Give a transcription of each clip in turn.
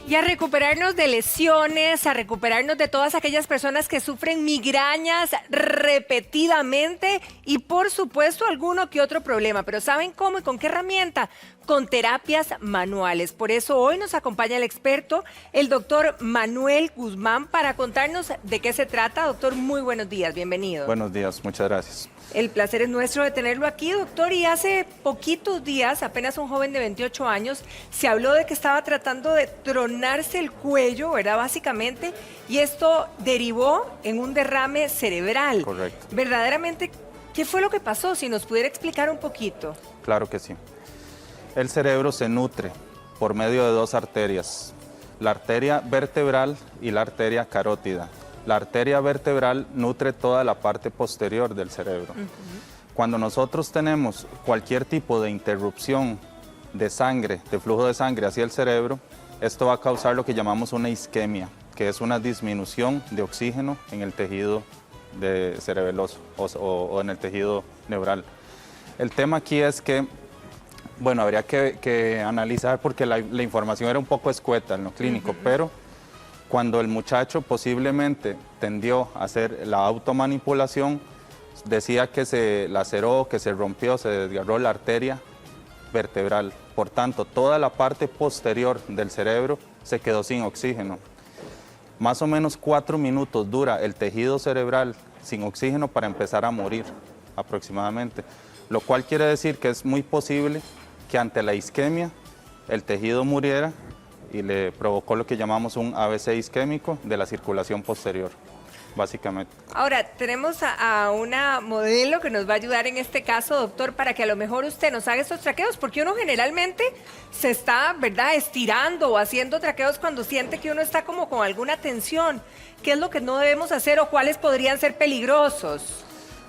Y a recuperarnos de lesiones, a recuperarnos de todas aquellas personas que sufren migrañas repetidamente y por supuesto alguno que otro problema. Pero ¿saben cómo y con qué herramienta? Con terapias manuales. Por eso hoy nos acompaña el experto, el doctor Manuel Guzmán, para contarnos de qué se trata. Doctor, muy buenos días, bienvenido. Buenos días, muchas gracias. El placer es nuestro de tenerlo aquí, doctor, y hace poquitos días, apenas un joven de 28 años, se habló de que estaba tratando de tronarse el cuello, ¿verdad? Básicamente, y esto derivó en un derrame cerebral. Correcto. Verdaderamente, ¿qué fue lo que pasó? Si nos pudiera explicar un poquito. Claro que sí. El cerebro se nutre por medio de dos arterias, la arteria vertebral y la arteria carótida. La arteria vertebral nutre toda la parte posterior del cerebro. Cuando nosotros tenemos cualquier tipo de interrupción de sangre, de flujo de sangre hacia el cerebro, esto va a causar lo que llamamos una isquemia, que es una disminución de oxígeno en el tejido cerebeloso o en el tejido neural. El tema aquí es que, bueno, habría que analizar porque la información era un poco escueta en lo clínico, pero cuando el muchacho posiblemente tendió a hacer la automanipulación, decía que se laceró, que se rompió, se desgarró la arteria vertebral. Por tanto, toda la parte posterior del cerebro se quedó sin oxígeno. Más o menos 4 minutos dura el tejido cerebral sin oxígeno para empezar a morir aproximadamente. Lo cual quiere decir que es muy posible que ante la isquemia el tejido muriera y le provocó lo que llamamos un AVC isquémico de la circulación posterior, básicamente. Ahora, tenemos a una modelo que nos va a ayudar en este caso, doctor, para que a lo mejor usted nos haga estos traqueos, porque uno generalmente se está, ¿verdad?, estirando o haciendo traqueos cuando siente que uno está como con alguna tensión. ¿Qué es lo que no debemos hacer o cuáles podrían ser peligrosos?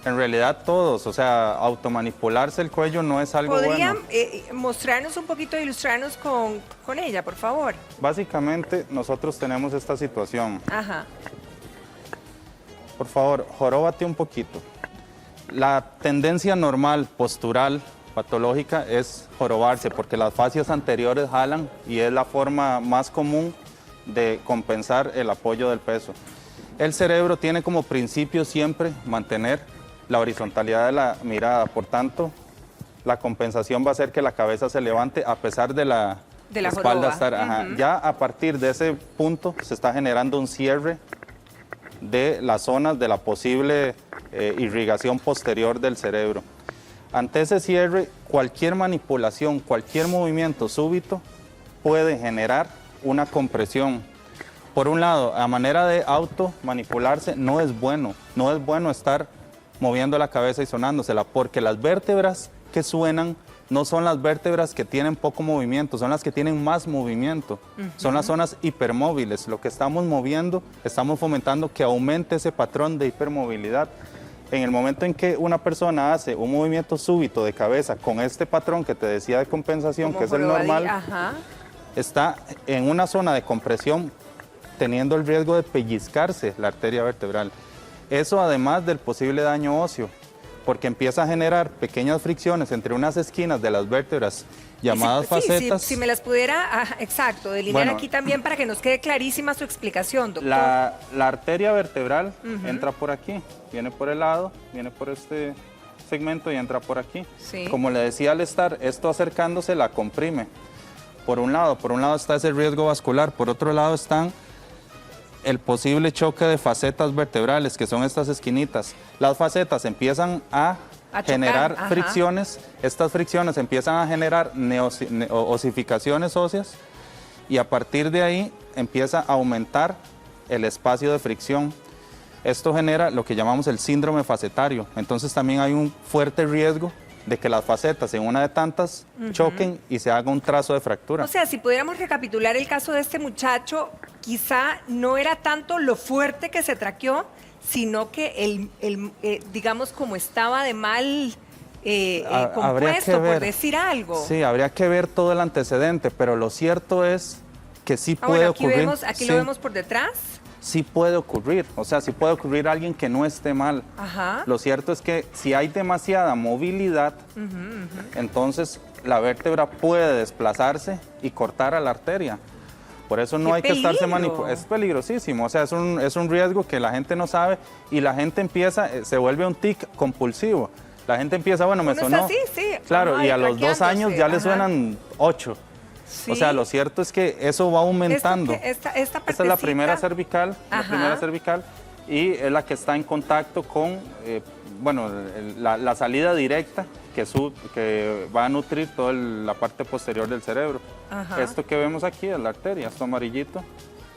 En realidad todos, o sea, automanipularse el cuello no es algo ¿Podrían bueno. mostrarnos un poquito, ilustrarnos con ella, por favor? Básicamente nosotros tenemos esta situación. Ajá. Por favor, joróbate un poquito. La tendencia normal, postural, patológica es jorobarse porque las fascias anteriores jalan y es la forma más común de compensar el apoyo del peso. El cerebro tiene como principio siempre mantener la horizontalidad de la mirada, por tanto, la compensación va a ser que la cabeza se levante a pesar de la espalda estar. Ya a partir de ese punto se está generando un cierre de las zonas de la posible irrigación posterior del cerebro. Ante ese cierre, cualquier manipulación, cualquier movimiento súbito puede generar una compresión. Por un lado, a manera de automanipularse no es bueno estar moviendo la cabeza y sonándosela, porque las vértebras que suenan no son las vértebras que tienen poco movimiento, son las que tienen más movimiento. Son las zonas hipermóviles. Lo que estamos moviendo, estamos fomentando que aumente ese patrón de hipermovilidad. En el momento en que una persona hace un movimiento súbito de cabeza con este patrón que te decía de compensación, que es el normal, está en una zona de compresión teniendo el riesgo de pellizcarse la arteria vertebral. Eso además del posible daño óseo, porque empieza a generar pequeñas fricciones entre unas esquinas de las vértebras llamadas facetas. Si me las pudiera, exacto, delinear aquí también para que nos quede clarísima su explicación, doctor. La arteria vertebral entra por aquí, viene por el lado, viene por este segmento y entra por aquí. Sí. Como le decía, al estar esto acercándose, la comprime. Por un lado está ese riesgo vascular, por otro lado están el posible choque de facetas vertebrales, que son estas esquinitas. Las facetas empiezan a generar fricciones, estas fricciones empiezan a generar osificaciones óseas y a partir de ahí empieza a aumentar el espacio de fricción. Esto genera lo que llamamos el síndrome facetario. Entonces también hay un fuerte riesgo de que las facetas en una de tantas choquen y se haga un trazo de fractura. O sea, si pudiéramos recapitular el caso de este muchacho, quizá no era tanto lo fuerte que se sino que digamos, como estaba de mal compuesto, por decir algo. Sí, habría que ver todo el antecedente, pero lo cierto es que sí puede ocurrir. Aquí lo vemos por detrás. Sí puede ocurrir, o sea, sí puede ocurrir alguien que no esté mal. Lo cierto es que si hay demasiada movilidad, entonces la vértebra puede desplazarse y cortar a la arteria. Por eso no ¡Qué hay que estarse peligro! manipulando. Es peligrosísimo, o sea, es un riesgo que la gente no sabe y la gente empieza, se vuelve un tic compulsivo. La gente empieza, bueno, me Uno sonó. está así, sí. Claro, Ay, y a los 2 años ya le ajá. suenan 8. Sí. O sea, lo cierto es que eso va aumentando. Esta Esta es la primera partecita. cervical, Ajá. y es la que está en contacto con, bueno, la salida directa que va a nutrir toda la parte posterior del cerebro. Ajá. Esto que vemos aquí es la arteria, esto amarillito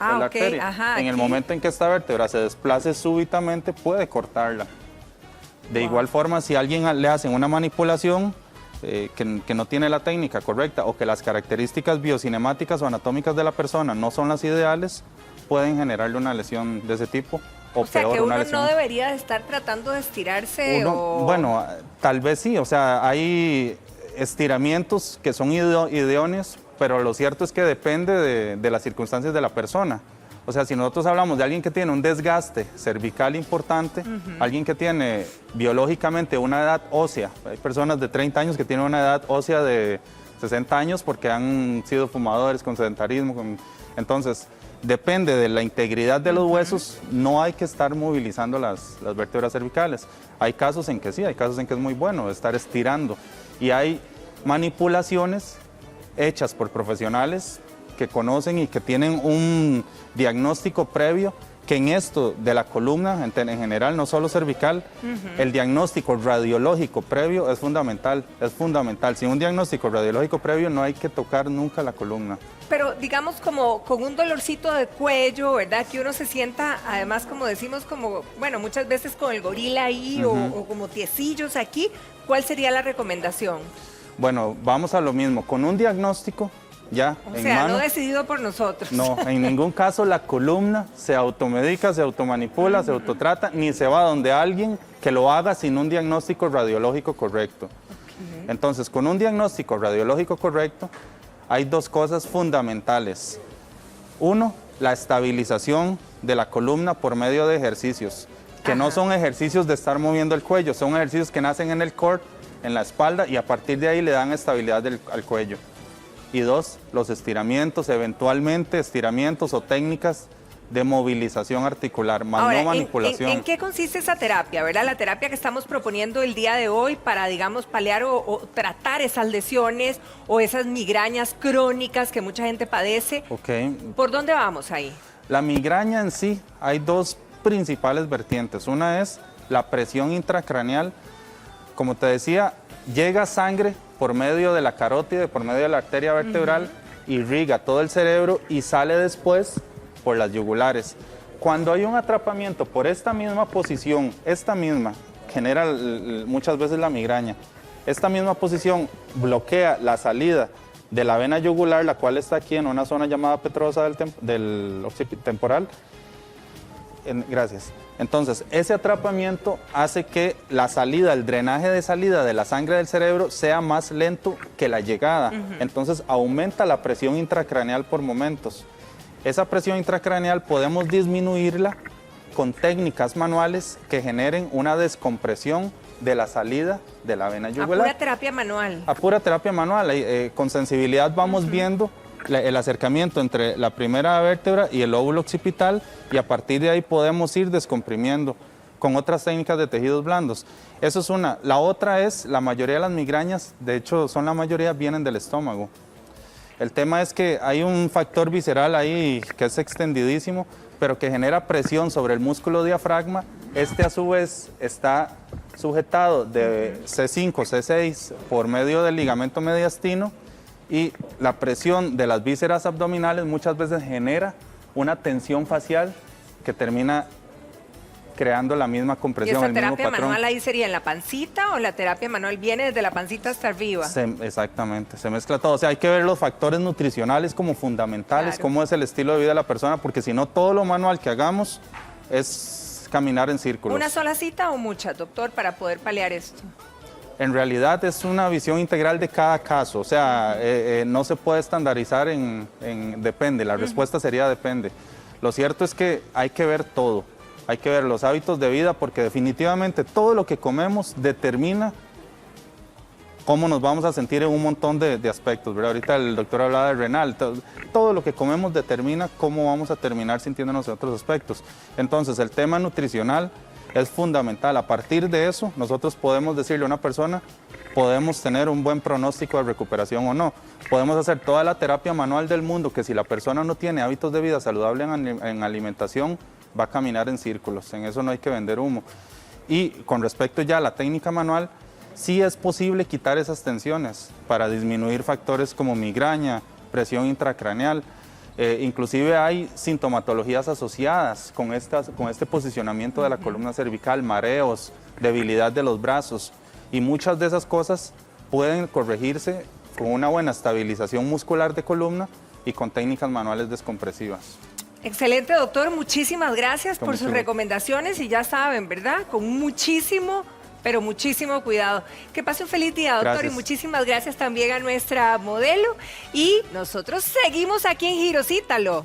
Ah, es la ok, arteria. ajá, En el aquí. momento en que esta vértebra se desplace súbitamente, puede cortarla. De igual forma, si a alguien le hacen una manipulación que no tiene la técnica correcta o que las características biocinemáticas o anatómicas de la persona no son las ideales, pueden generarle una lesión de ese tipo o, O sea, peor, que una uno lesión. no debería de estar tratando de estirarse o... Bueno, tal vez sí, o sea, hay estiramientos que son idóneos, pero lo cierto es que depende de las circunstancias de la persona. O sea, si nosotros hablamos de alguien que tiene un desgaste cervical importante, alguien que tiene biológicamente una edad ósea, hay personas de 30 años que tienen una edad ósea de 60 años porque han sido fumadores con sedentarismo, entonces depende de la integridad de los huesos, no hay que estar movilizando las vértebras cervicales. Hay casos en que sí, hay casos en que es muy bueno estar estirando y hay manipulaciones hechas por profesionales que conocen y que tienen un diagnóstico previo, que en esto de la columna, en general, no solo cervical, el diagnóstico radiológico previo es fundamental, es fundamental. Sin un diagnóstico radiológico previo no hay que tocar nunca la columna. Pero digamos como con un dolorcito de cuello, ¿verdad? Que uno se sienta, además como decimos, como, bueno, muchas veces con el gorila ahí o como tiecillos aquí, ¿cuál sería la recomendación? Bueno, vamos a lo mismo, con un diagnóstico ya O en sea, mano. no decidido por nosotros. No, en ningún caso la columna se automedica, se automanipula, se autotrata, ni se va donde alguien que lo haga sin un diagnóstico radiológico correcto. Entonces, con un diagnóstico radiológico correcto, hay dos cosas fundamentales. Uno, la estabilización de la columna por medio de ejercicios, que no son ejercicios de estar moviendo el cuello, son ejercicios que nacen en el core, en la espalda, y a partir de ahí le dan estabilidad al cuello. Y dos, los estiramientos, eventualmente estiramientos o técnicas de movilización articular, más Ahora, no manipulación. ¿en qué consiste esa terapia, verdad? La terapia que estamos proponiendo el día de hoy para, digamos, paliar o tratar esas lesiones o esas migrañas crónicas que mucha gente padece. Ok. ¿Por dónde vamos ahí? La migraña en sí, hay dos principales vertientes. Una es la presión intracraneal. Como te decía, llega sangre por medio de la carótida, por medio de la arteria vertebral, irriga todo el cerebro y sale después por las yugulares. Cuando hay un atrapamiento por esta misma posición, esta misma, genera muchas veces la migraña. Esta misma posición bloquea la salida de la vena yugular, la cual está aquí en una zona llamada petrosa del occipitemporal. Gracias. Entonces, ese atrapamiento hace que la salida, el drenaje de salida de la sangre del cerebro sea más lento que la llegada. Entonces, aumenta la presión intracraneal por momentos. Esa presión intracraneal podemos disminuirla con técnicas manuales que generen una descompresión de la salida de la vena A yugular. pura terapia manual. A pura terapia manual. Con sensibilidad vamos viendo el acercamiento entre la primera vértebra y el lóbulo occipital y a partir de ahí podemos ir descomprimiendo con otras técnicas de tejidos blandos. Eso es una. La otra es, la mayoría de las migrañas, de hecho la mayoría vienen del estómago. El tema es que hay un factor visceral ahí que es extendidísimo, pero que genera presión sobre el músculo diafragma. Este a su vez está sujetado de C5, C6 por medio del ligamento mediastino y la presión de las vísceras abdominales muchas veces genera una tensión facial que termina creando la misma ¿Y compresión, esa el mismo terapia patrón. manual ahí sería en la pancita o la terapia manual viene desde la pancita hasta arriba? Exactamente, se mezcla todo. O sea, hay que ver los factores nutricionales como fundamentales, Claro. cómo es el estilo de vida de la persona, porque si no, todo lo manual que hagamos es caminar en círculos. ¿Una sola cita o muchas, doctor, para poder paliar esto? En realidad es una visión integral de cada caso, o sea, no se puede estandarizar depende, la respuesta sería depende. Lo cierto es que hay que ver todo, hay que ver los hábitos de vida porque definitivamente todo lo que comemos determina cómo nos vamos a sentir en un montón de aspectos, ¿verdad? Ahorita el doctor hablaba de renal, todo lo que comemos determina cómo vamos a terminar sintiéndonos en otros aspectos. Entonces, el tema nutricional es fundamental. A partir de eso, nosotros podemos decirle a una persona, podemos tener un buen pronóstico de recuperación o no. Podemos hacer toda la terapia manual del mundo, que si la persona no tiene hábitos de vida saludable en alimentación, va a caminar en círculos. En eso no hay que vender humo. Y con respecto ya a la técnica manual, sí es posible quitar esas tensiones para disminuir factores como migraña, presión intracraneal. Inclusive hay sintomatologías asociadas con este posicionamiento de la columna cervical, mareos, debilidad de los brazos, y muchas de esas cosas pueden corregirse con una buena estabilización muscular de columna y con técnicas manuales descompresivas. Excelente, doctor. Muchísimas gracias por sus mucho. recomendaciones y ya saben, ¿verdad? Con muchísimo, pero muchísimo cuidado. Que pase un feliz día, doctor. Gracias. Y muchísimas gracias también a nuestra modelo. Y nosotros seguimos aquí en Girosítalo.